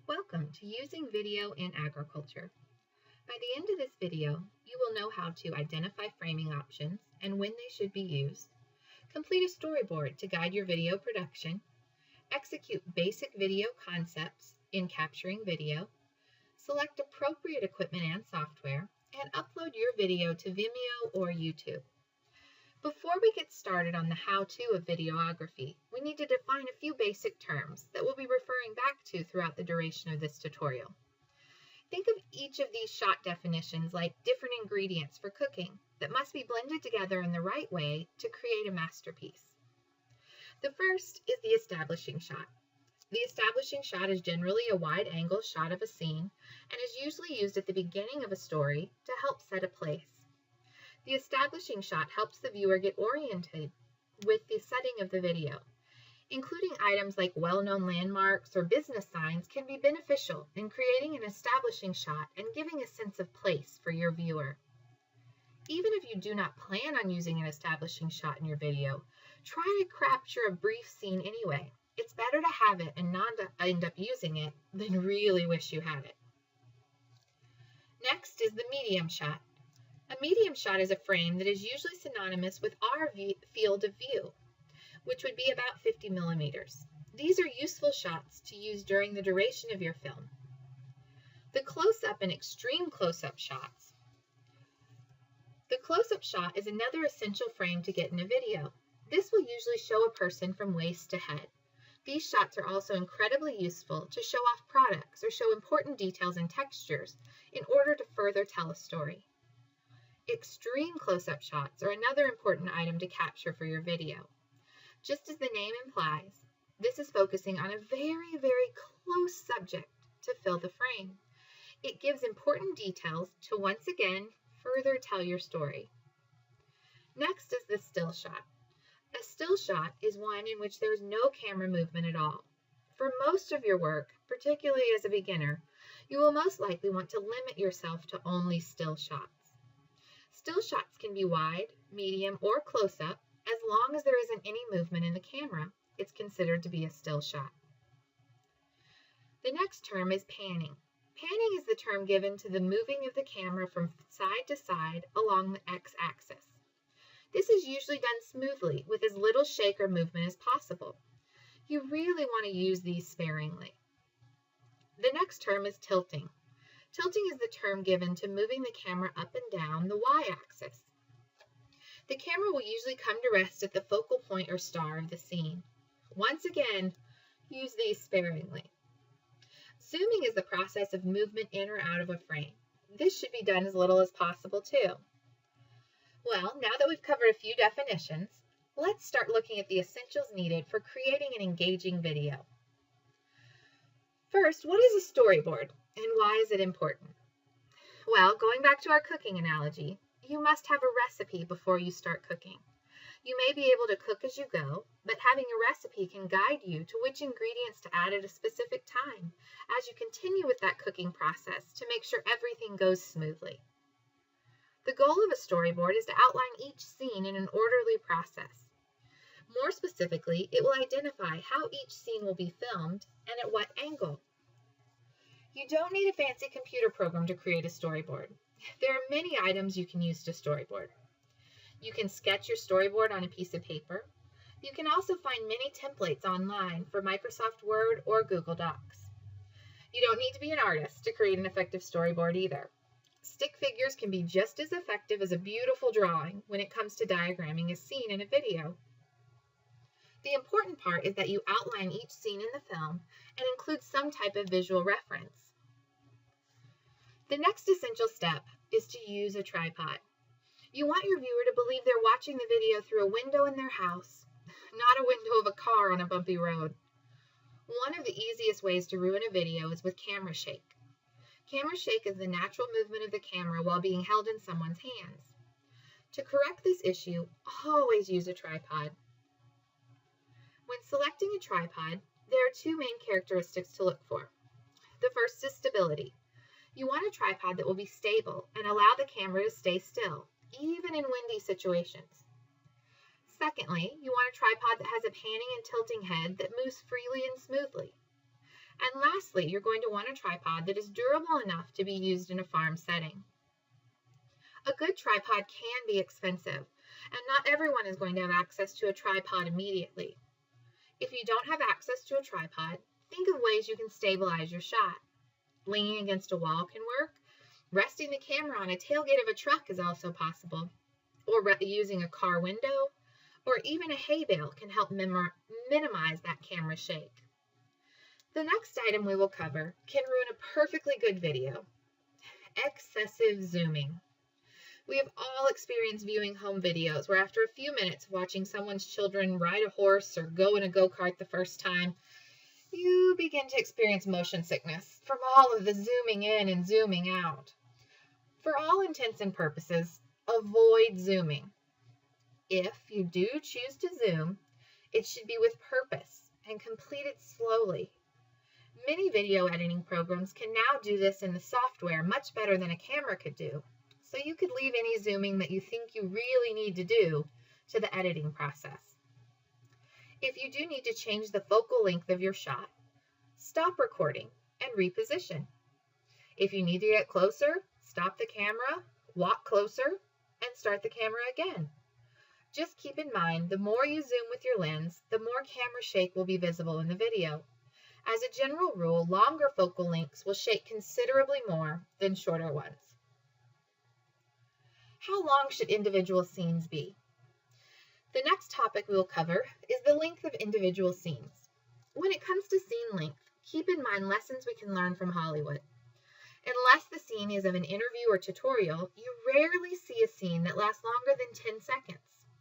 Welcome to Using Video in Agriculture. By the end of this video, you will know how to identify framing options and when they should be used, complete a storyboard to guide your video production, execute basic video concepts in capturing video, select appropriate equipment and software, and upload your video to Vimeo or YouTube. Before we get started on the how-to of videography, we need to define a few basic terms that we'll be referring back to throughout the duration of this tutorial. Think of each of these shot definitions like different ingredients for cooking that must be blended together in the right way to create a masterpiece. The first is the establishing shot. The establishing shot is generally a wide-angle shot of a scene and is usually used at the beginning of a story to help set a place. The establishing shot helps the viewer get oriented with the setting of the video. Including items like well-known landmarks or business signs can be beneficial in creating an establishing shot and giving a sense of place for your viewer. Even if you do not plan on using an establishing shot in your video, try to capture a brief scene anyway. It's better to have it and not end up using it than really wish you had it. Next is the medium shot. A medium shot is a frame that is usually synonymous with our field of view, which would be about 50 millimeters. These are useful shots to use during the duration of your film. The close-up and extreme close-up shots. The close-up shot is another essential frame to get in a video. This will usually show a person from waist to head. These shots are also incredibly useful to show off products or show important details and textures in order to further tell a story. Extreme close-up shots are another important item to capture for your video. Just as the name implies, this is focusing on a very, very close subject to fill the frame. It gives important details to once again further tell your story. Next is the still shot. A still shot is one in which there is no camera movement at all. For most of your work, particularly as a beginner, you will most likely want to limit yourself to only still shots. Still shots can be wide, medium, or close-up. As long as there isn't any movement in the camera, it's considered to be a still shot. The next term is panning. Panning is the term given to the moving of the camera from side to side along the x-axis. This is usually done smoothly with as little shake or movement as possible. You really want to use these sparingly. The next term is tilting. Tilting is the term given to moving the camera up and down the y-axis. The camera will usually come to rest at the focal point or star of the scene. Once again, use these sparingly. Zooming is the process of movement in or out of a frame. This should be done as little as possible too. Well, now that we've covered a few definitions, let's start looking at the essentials needed for creating an engaging video. First, what is a storyboard and why is it important? Well, going back to our cooking analogy, you must have a recipe before you start cooking. You may be able to cook as you go, but having a recipe can guide you to which ingredients to add at a specific time as you continue with that cooking process to make sure everything goes smoothly. The goal of a storyboard is to outline each scene in an orderly process. More specifically, it will identify how each scene will be filmed and at what angle. You don't need a fancy computer program to create a storyboard. There are many items you can use to storyboard. You can sketch your storyboard on a piece of paper. You can also find many templates online for Microsoft Word or Google Docs. You don't need to be an artist to create an effective storyboard either. Stick figures can be just as effective as a beautiful drawing when it comes to diagramming a scene in a video. The important part is that you outline each scene in the film and include some type of visual reference. The next essential step is to use a tripod. You want your viewer to believe they're watching the video through a window in their house, not a window of a car on a bumpy road. One of the easiest ways to ruin a video is with camera shake. Camera shake is the natural movement of the camera while being held in someone's hands. To correct this issue, always use a tripod. When selecting a tripod, there are two main characteristics to look for. The first is stability. You want a tripod that will be stable and allow the camera to stay still, even in windy situations. Secondly, you want a tripod that has a panning and tilting head that moves freely and smoothly. And lastly, you're going to want a tripod that is durable enough to be used in a farm setting. A good tripod can be expensive, and not everyone is going to have access to a tripod immediately. If you don't have access to a tripod, think of ways you can stabilize your shot. Leaning against a wall can work. Resting the camera on a tailgate of a truck is also possible, or using a car window, or even a hay bale can help minimize that camera shake. The next item we will cover can ruin a perfectly good video: excessive zooming. We have all experienced viewing home videos where after a few minutes of watching someone's children ride a horse or go in a go-kart the first time, you begin to experience motion sickness from all of the zooming in and zooming out. For all intents and purposes, avoid zooming. If you do choose to zoom, it should be with purpose and completed slowly. Many video editing programs can now do this in the software much better than a camera could do, so you could leave any zooming that you think you really need to do to the editing process. If you do need to change the focal length of your shot, stop recording and reposition. If you need to get closer, stop the camera, walk closer, and start the camera again. Just keep in mind, the more you zoom with your lens, the more camera shake will be visible in the video. As a general rule, longer focal lengths will shake considerably more than shorter ones. How long should individual scenes be? The next topic we will cover is the length of individual scenes. When it comes to scene length, keep in mind lessons we can learn from Hollywood. Unless the scene is of an interview or tutorial, you rarely see a scene that lasts longer than 10 seconds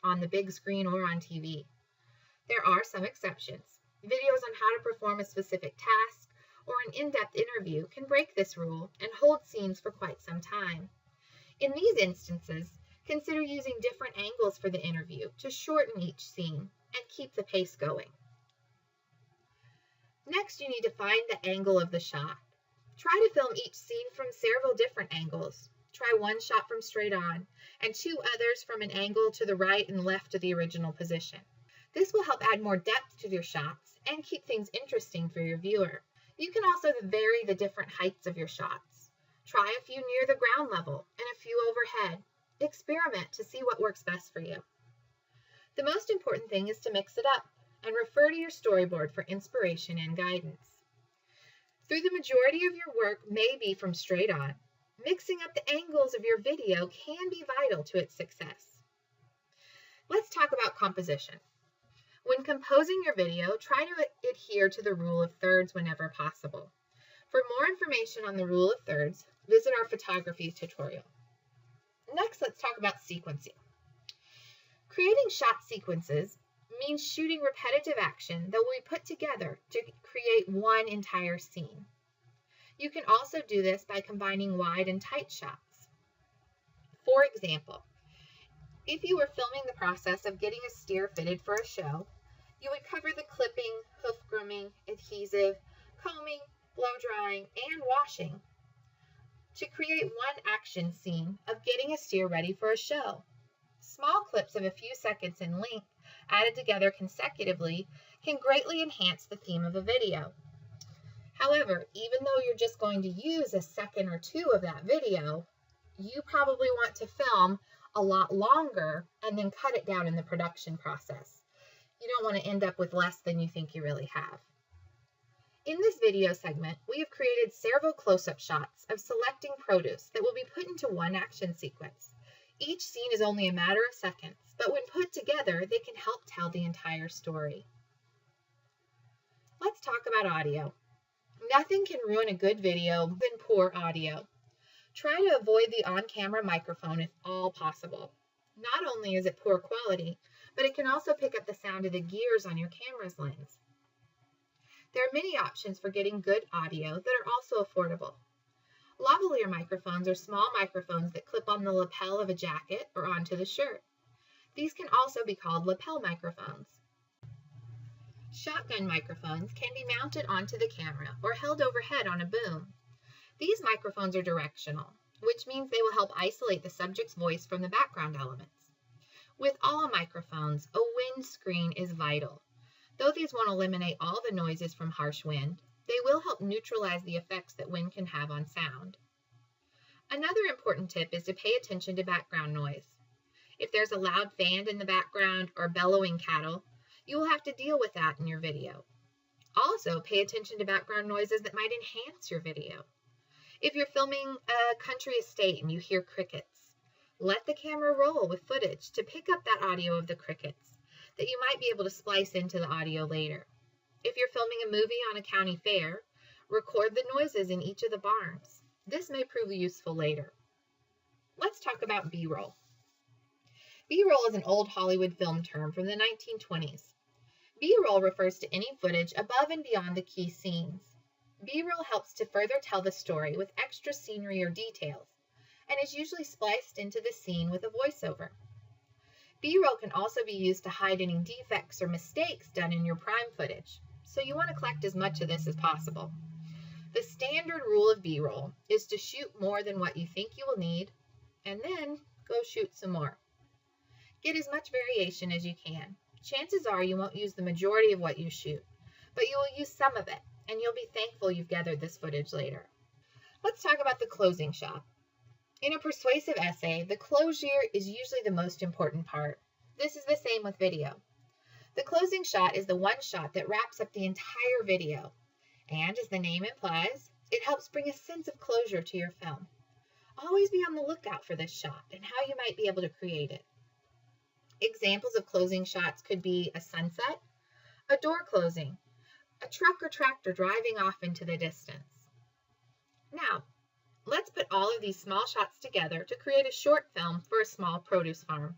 on the big screen or on TV. There are some exceptions. Videos on how to perform a specific task or an in-depth interview can break this rule and hold scenes for quite some time. In these instances, consider using different angles for the interview to shorten each scene and keep the pace going. Next, you need to find the angle of the shot. Try to film each scene from several different angles. Try one shot from straight on and two others from an angle to the right and left of the original position. This will help add more depth to your shots and keep things interesting for your viewer. You can also vary the different heights of your shots. Try a few near the ground level and a few overhead. Experiment to see what works best for you. The most important thing is to mix it up and refer to your storyboard for inspiration and guidance. Though the majority of your work may be from straight on, mixing up the angles of your video can be vital to its success. Let's talk about composition. When composing your video, try to adhere to the rule of thirds whenever possible. For more information on the rule of thirds, visit our photography tutorial. Next, let's talk about sequencing. Creating shot sequences means shooting repetitive action that will be put together to create one entire scene. You can also do this by combining wide and tight shots. For example, if you were filming the process of getting a steer fitted for a show, you would cover the clipping, hoof grooming, adhesive, combing, blow drying, and washing to create one action scene of getting a steer ready for a show. Small clips of a few seconds in length added together consecutively can greatly enhance the theme of a video. However, even though you're just going to use a second or two of that video, you probably want to film a lot longer and then cut it down in the production process. You don't want to end up with less than you think you really have. In this video segment, we have created several close-up shots of selecting produce that will be put into one action sequence. Each scene is only a matter of seconds, but when put together, they can help tell the entire story. Let's talk about audio. Nothing can ruin a good video than poor audio. Try to avoid the on-camera microphone if all possible. Not only is it poor quality, but it can also pick up the sound of the gears on your camera's lens. There are many options for getting good audio that are also affordable. Lavalier microphones are small microphones that clip on the lapel of a jacket or onto the shirt. These can also be called lapel microphones. Shotgun microphones can be mounted onto the camera or held overhead on a boom. These microphones are directional, which means they will help isolate the subject's voice from the background elements. With all microphones, a wind screen is vital. Though these won't eliminate all the noises from harsh wind, They will help neutralize the effects that wind can have on sound. Another important tip is to pay attention to background noise. If there's a loud fan in the background or bellowing cattle, you will have to deal with that in your video. Also, pay attention to background noises that might enhance your video. If you're filming a country estate and you hear crickets, let the camera roll with footage to pick up that audio of the crickets that you might be able to splice into the audio later. If you're filming a movie on a county fair, record the noises in each of the barns. This may prove useful later. Let's talk about B-roll. B-roll is an old Hollywood film term from the 1920s. B-roll refers to any footage above and beyond the key scenes. B-roll helps to further tell the story with extra scenery or details, and is usually spliced into the scene with a voiceover. B-roll can also be used to hide any defects or mistakes done in your prime footage, so you want to collect as much of this as possible. The standard rule of B-roll is to shoot more than what you think you will need, and then go shoot some more. Get as much variation as you can. Chances are you won't use the majority of what you shoot, but you will use some of it, and you'll be thankful you've gathered this footage later. Let's talk about the closing shot. In a persuasive essay, the closure is usually the most important part. This is the same with video. The closing shot is the one shot that wraps up the entire video, and as the name implies, it helps bring a sense of closure to your film. Always be on the lookout for this shot and how you might be able to create it. Examples of closing shots could be a sunset, a door closing, a truck or tractor driving off into the distance. Now, let's put all of these small shots together to create a short film for a small produce farm.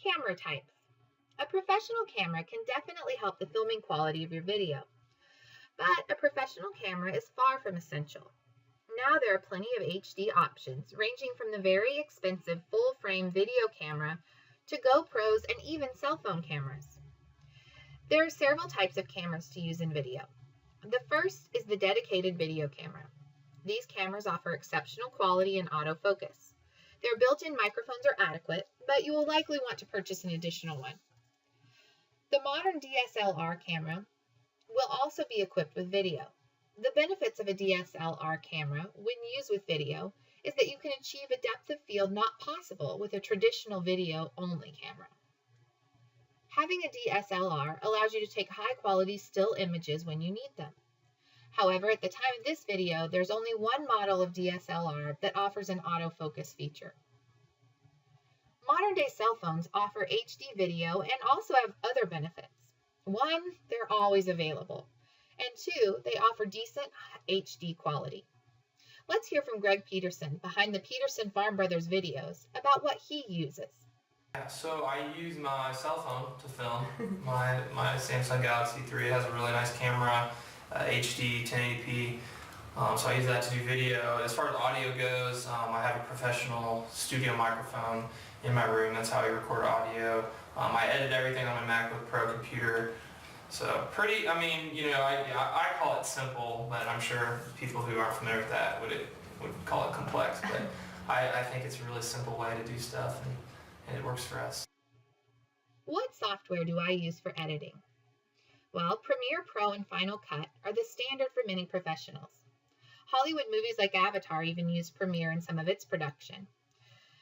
Camera types. A professional camera can definitely help the filming quality of your video, but a professional camera is far from essential. Now there are plenty of HD options, ranging from the very expensive full-frame video camera to GoPros and even cell phone cameras. There are several types of cameras to use in video. The first is the dedicated video camera. These cameras offer exceptional quality and autofocus. Their built-in microphones are adequate, but you will likely want to purchase an additional one. The modern DSLR camera will also be equipped with video. The benefits of a DSLR camera, when used with video, is that you can achieve a depth of field not possible with a traditional video-only camera. Having a DSLR allows you to take high-quality still images when you need them. However, at the time of this video, there's only one model of DSLR that offers an autofocus feature. Modern-day cell phones offer HD video and also have other benefits. One, they're always available. And two, they offer decent HD quality. Let's hear from Greg Peterson behind the Peterson Farm Brothers videos about what he uses. Yeah, so I use my cell phone to film. my Samsung Galaxy 3 has a really nice camera, HD 1080p. So I use that to do video. As far as audio goes, I have a professional studio microphone in my room. That's how I record audio. I edit everything on my MacBook Pro computer. So pretty, I call it simple, but I'm sure people who aren't familiar with that would call it complex. But I think it's a really simple way to do stuff, and it works for us. What software do I use for editing? Well, Premiere Pro and Final Cut are the standard for many professionals. Hollywood movies like Avatar even use Premiere in some of its production.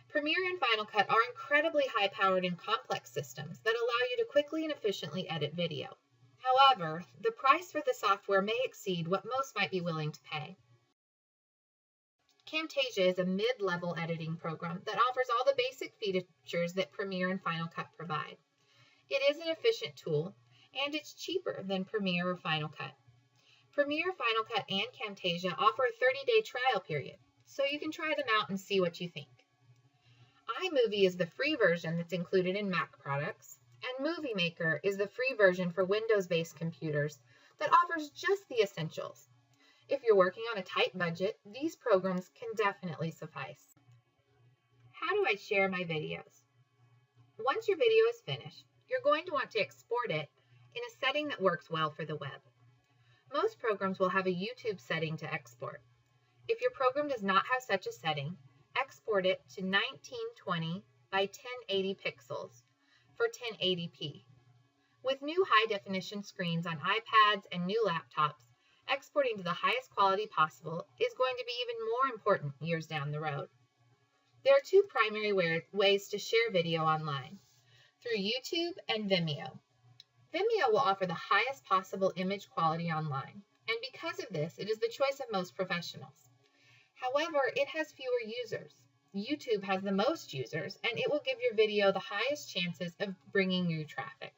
Premiere and Final Cut are incredibly high-powered and complex systems that allow you to quickly and efficiently edit video. However, the price for the software may exceed what most might be willing to pay. Camtasia is a mid-level editing program that offers all the basic features that Premiere and Final Cut provide. It is an efficient tool, and it's cheaper than Premiere or Final Cut. Premiere, Final Cut, and Camtasia offer a 30-day trial period, so you can try them out and see what you think. iMovie is the free version that's included in Mac products, and Movie Maker is the free version for Windows-based computers that offers just the essentials. If you're working on a tight budget, these programs can definitely suffice. How do I share my videos? Once your video is finished, you're going to want to export it in a setting that works well for the web. Most programs will have a YouTube setting to export. If your program does not have such a setting, export it to 1920 by 1080 pixels for 1080p. With new high-definition screens on iPads and new laptops, exporting to the highest quality possible is going to be even more important years down the road. There are two primary ways to share video online, through YouTube and Vimeo. Vimeo will offer the highest possible image quality online, and because of this, it is the choice of most professionals. However, it has fewer users. YouTube has the most users, and it will give your video the highest chances of bringing you traffic.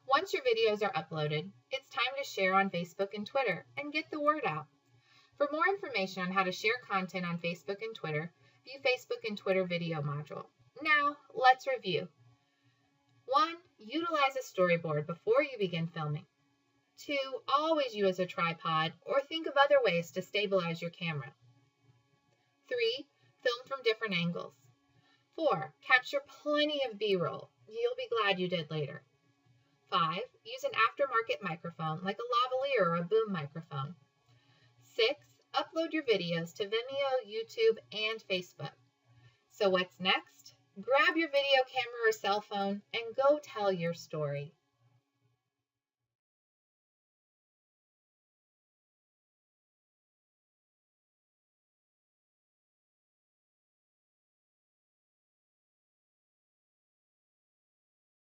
Once your videos are uploaded, it's time to share on Facebook and Twitter and get the word out. For more information on how to share content on Facebook and Twitter, view Facebook and Twitter video module. Now, let's review. 1. Utilize a storyboard before you begin filming. 2. Always use a tripod or think of other ways to stabilize your camera. 3. Film from different angles. 4. Capture plenty of BRoll. You'll be glad you did later. 5. Use an aftermarket microphone like a lavalier or a boom microphone. 6. Upload your videos to Vimeo, YouTube, and Facebook. So what's next? Grab your video camera or cell phone and go tell your story.